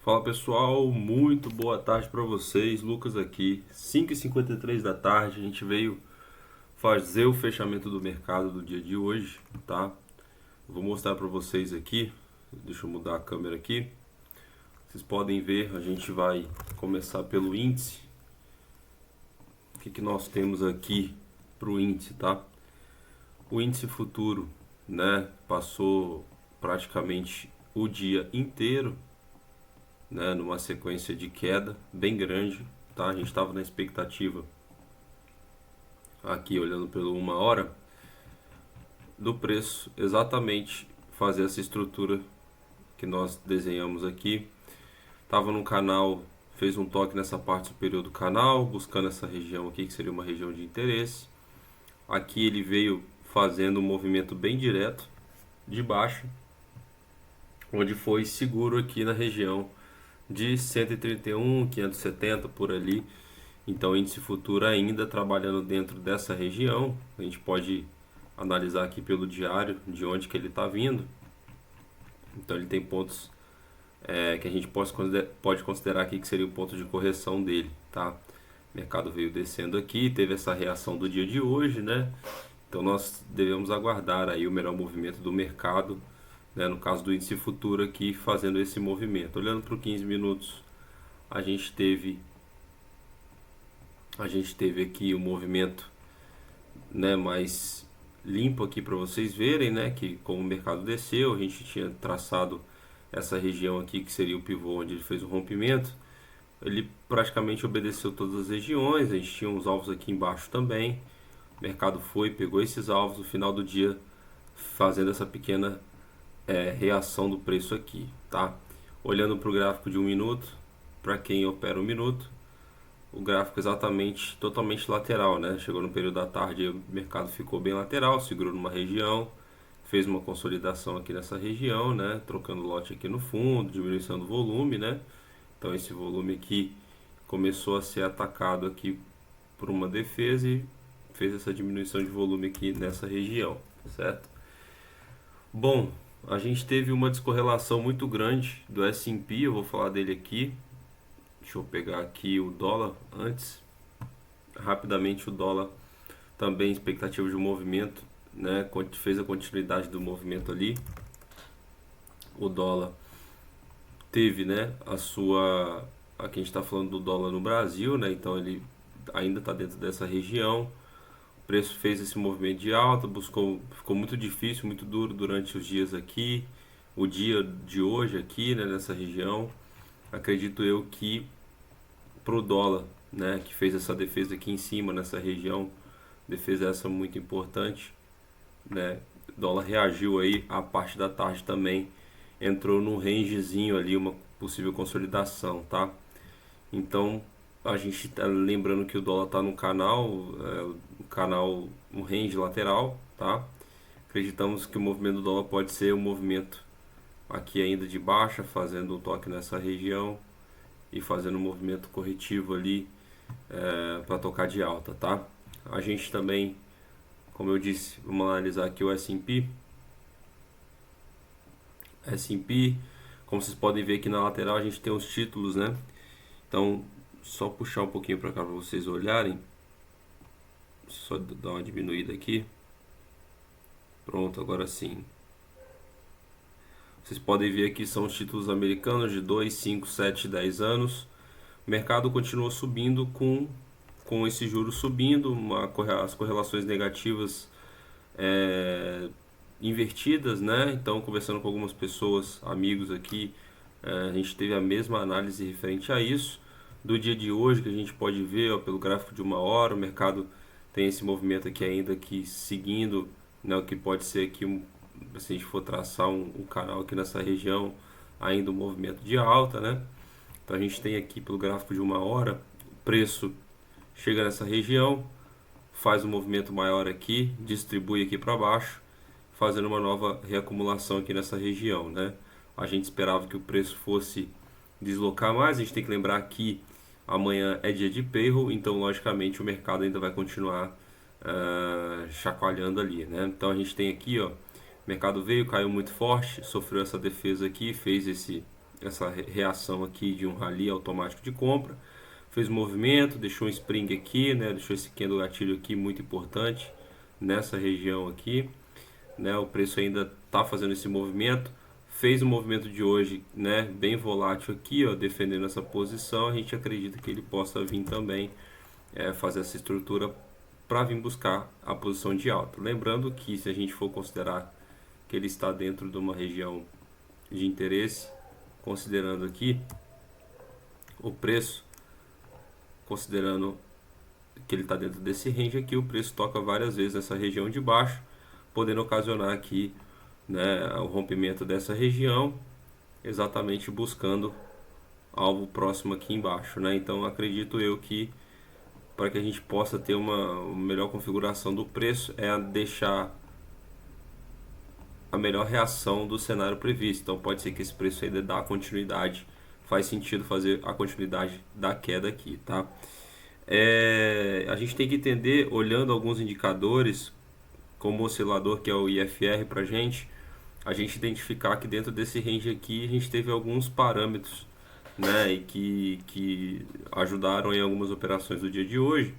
Fala pessoal, muito boa tarde para vocês. Lucas aqui, 5h53 da tarde. A gente veio fazer o fechamento do mercado do dia de hoje, tá? Vou mostrar para vocês aqui. Deixa eu mudar a câmera aqui. Vocês podem ver, a gente vai começar pelo índice. O que nós temos aqui para o índice, tá? O índice futuro, né, passou praticamente o dia inteiro, né, numa sequência de queda bem grande, tá? A gente estava na expectativa, aqui olhando pelo 1 hora, do preço exatamente fazer essa estrutura que nós desenhamos aqui. Estava no canal, fez um toque nessa parte superior do canal, buscando essa região aqui que seria uma região de interesse. Aqui ele veio fazendo um movimento bem direto de baixa, onde foi seguro aqui na região de 131, 570 por ali. Então, índice futuro ainda trabalhando dentro dessa região. A gente pode analisar aqui pelo diário de onde que ele está vindo. Então, ele tem pontos que a gente pode considerar aqui que seria o ponto de correção dele, tá? O mercado veio descendo aqui, teve essa reação do dia de hoje, né? Então, nós devemos aguardar aí o melhor movimento do mercado, né? No caso do índice futuro aqui, fazendo esse movimento. Olhando para o 15 minutos, a gente teve aqui o movimento, né, mais limpo aqui para vocês verem, né, que como o mercado desceu, a gente tinha traçado essa região aqui que seria o pivô onde ele fez o rompimento. Ele praticamente obedeceu todas as regiões, a gente tinha uns alvos aqui embaixo também. O mercado foi, pegou esses alvos no final do dia, fazendo essa pequena reação do preço aqui, tá? Olhando para o gráfico de 1 minuto, para quem opera 1 minuto, o gráfico exatamente totalmente lateral, né? Chegou no período da tarde, o mercado ficou bem lateral, segurou numa região, fez uma consolidação aqui nessa região, né? Trocando lote aqui no fundo, diminuição do volume, né? Então esse volume aqui começou a ser atacado aqui por uma defesa e fez essa diminuição de volume aqui nessa região, certo? Bom, a gente teve uma descorrelação muito grande do S&P, eu vou falar dele aqui. Deixa eu pegar aqui o dólar antes. Rapidamente o dólar também expectativa de movimento, né? Fez a continuidade do movimento ali. O dólar teve, né, a sua... Aqui a gente está falando do dólar no Brasil, né? Então ele ainda está dentro dessa região. O preço fez esse movimento de alta, ficou muito difícil, muito duro durante os dias aqui. O dia de hoje aqui, né, nessa região. Acredito eu que pro dólar, né, que fez essa defesa aqui em cima nessa região, defesa essa muito importante, né? O dólar reagiu aí a parte da tarde também, entrou num rangezinho ali, uma possível consolidação, tá? Então a gente tá lembrando que o dólar tá no canal, um range lateral, tá? Acreditamos que o movimento do dólar pode ser um movimento aqui ainda de baixa, fazendo um toque nessa região e fazendo um movimento corretivo ali para tocar de alta, tá? A gente também, como eu disse, vamos analisar aqui o S&P. S&P, como vocês podem ver aqui na lateral, a gente tem os títulos, né? Então, só puxar um pouquinho para cá para vocês olharem. Só dar uma diminuída aqui. Pronto, agora sim. Vocês podem ver aqui são os títulos americanos de 2, 5, 7, 10 anos. O mercado continua subindo com esse juro subindo, as correlações negativas invertidas, né? Então, conversando com algumas pessoas, amigos aqui, a gente teve a mesma análise referente a isso. Do dia de hoje, que a gente pode ver, ó, pelo gráfico de 1 hora, o mercado tem esse movimento aqui ainda aqui seguindo, né, o que pode ser aqui, se a gente for traçar um canal aqui nessa região, ainda um movimento de alta, né? Então a gente tem aqui pelo gráfico de 1 hora, o preço chega nessa região, faz um movimento maior aqui, distribui aqui para baixo, fazendo uma nova reacumulação aqui nessa região, né? A gente esperava que o preço fosse deslocar mais, a gente tem que lembrar que amanhã é dia de payroll, então logicamente o mercado ainda vai continuar chacoalhando ali, né? Então a gente tem aqui, ó, o mercado veio, caiu muito forte, sofreu essa defesa aqui, fez essa reação aqui de um rally automático de compra, fez um movimento, deixou um spring aqui, né, deixou esse candle gatilho aqui muito importante nessa região aqui, né, o preço ainda está fazendo esse movimento, fez o movimento de hoje, né, bem volátil aqui, ó, defendendo essa posição. A gente acredita que ele possa vir também fazer essa estrutura para vir buscar a posição de alta. Lembrando que se a gente for considerar que ele está dentro de uma região de interesse, considerando aqui o preço, considerando que ele está dentro desse range aqui, o preço toca várias vezes nessa região de baixo, podendo ocasionar aqui, né, o rompimento dessa região, exatamente buscando algo próximo aqui embaixo, né? Então acredito eu que para que a gente possa ter uma melhor configuração do preço é deixar a melhor reação do cenário previsto. Então pode ser que esse preço ainda dá continuidade, faz sentido fazer a continuidade da queda aqui, tá? A gente tem que entender, olhando alguns indicadores, como o oscilador que é o IFR para a gente identificar que dentro desse range aqui a gente teve alguns parâmetros, né, e que ajudaram em algumas operações do dia de hoje.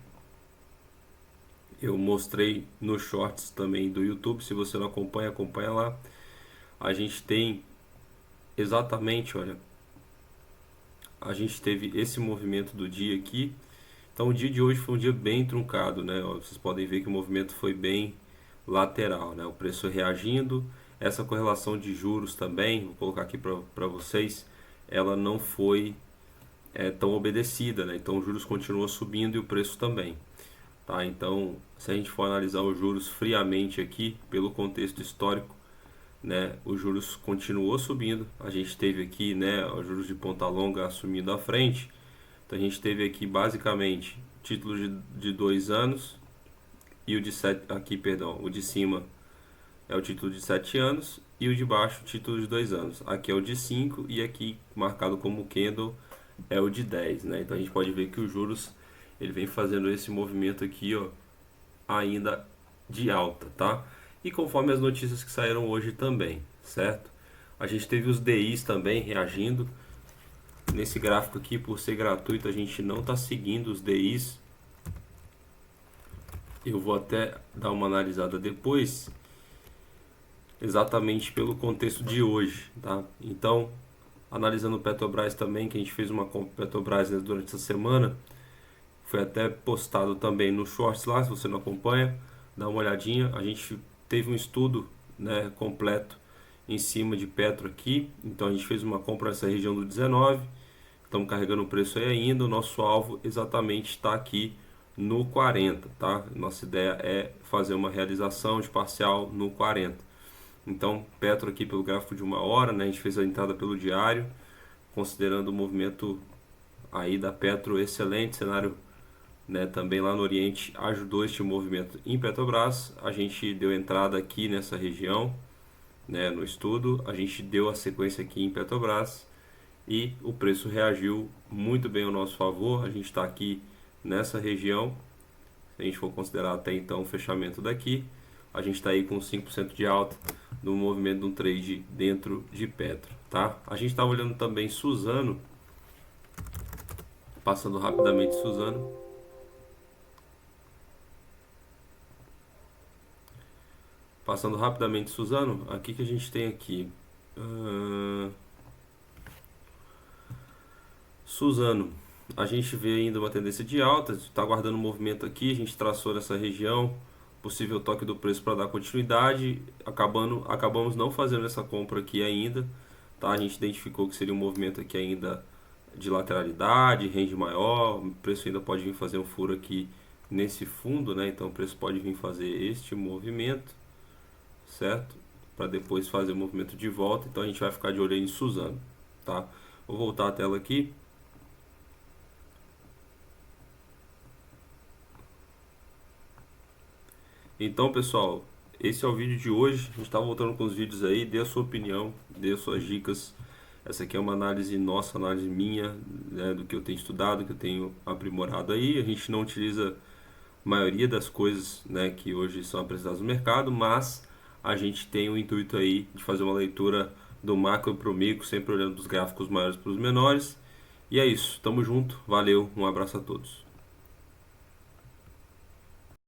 Eu mostrei nos shorts também do YouTube, se você não acompanha, acompanha lá. A gente tem exatamente, olha, a gente teve esse movimento do dia aqui. Então o dia de hoje foi um dia bem truncado, né? Vocês podem ver que o movimento foi bem lateral, né? O preço reagindo, essa correlação de juros também, vou colocar aqui para vocês, ela não foi tão obedecida, né? Então os juros continuam subindo e o preço também, tá? Então se a gente for analisar os juros friamente aqui, pelo contexto histórico, né? Os juros continuou subindo, a gente teve aqui, né, os juros de ponta longa assumindo a frente. Então a gente teve aqui basicamente título de 2 anos e o de 7, aqui, perdão, o de cima é o título de 7 anos e o de baixo o título de 2 anos. Aqui é o de 5 e aqui marcado como candle é o de 10, né? Então a gente pode ver que os juros ele vem fazendo esse movimento aqui, ó, ainda de alta, tá? E conforme as notícias que saíram hoje também, certo? A gente teve os DIs também reagindo. Nesse gráfico aqui, por ser gratuito, a gente não está seguindo os DIs. Eu vou até dar uma analisada depois, exatamente pelo contexto de hoje, tá? Então, analisando o Petrobras também, que a gente fez uma compra Petrobras, né, durante essa semana, foi até postado também no Shorts lá, se você não acompanha, dá uma olhadinha. A gente teve um estudo, né, completo em cima de Petro aqui, então a gente fez uma compra nessa região do 19, estamos carregando o preço aí ainda, o nosso alvo exatamente está aqui no 40, tá? Nossa ideia é fazer uma realização de parcial no 40. Então, Petro aqui pelo gráfico de 1 hora, né? A gente fez a entrada pelo diário, considerando o movimento aí da Petro excelente, cenário, né, também lá no Oriente ajudou este movimento em Petrobras. A gente deu entrada aqui nessa região, né, no estudo, a gente deu a sequência aqui em Petrobras e o preço reagiu muito bem ao nosso favor. A gente está aqui nessa região, se a gente for considerar até então o fechamento daqui, a gente está aí com 5% de alta no movimento de um trade dentro de Petro, tá? A gente está olhando também Suzano, passando rapidamente Suzano. Passando rapidamente Suzano, aqui que a gente tem aqui Suzano, a gente vê ainda uma tendência de alta, está aguardando um movimento aqui, a gente traçou nessa região, possível toque do preço para dar continuidade, acabamos não fazendo essa compra aqui ainda, tá? A gente identificou que seria um movimento aqui ainda de lateralidade, range maior, o preço ainda pode vir fazer um furo aqui nesse fundo, né? Então o preço pode vir fazer este movimento, certo? Para depois fazer o movimento de volta. Então a gente vai ficar de olho em Suzano, tá? Vou voltar a tela aqui. Então, pessoal, esse é o vídeo de hoje. A gente está voltando com os vídeos aí. Dê a sua opinião, dê as suas dicas. Essa aqui é uma análise nossa, análise minha, né, do que eu tenho estudado, que eu tenho aprimorado aí. A gente não utiliza a maioria das coisas, né, que hoje são apresentadas no mercado, mas a gente tem o intuito aí de fazer uma leitura do macro para o micro, sempre olhando dos gráficos maiores para os menores. E é isso, tamo junto, valeu, um abraço a todos.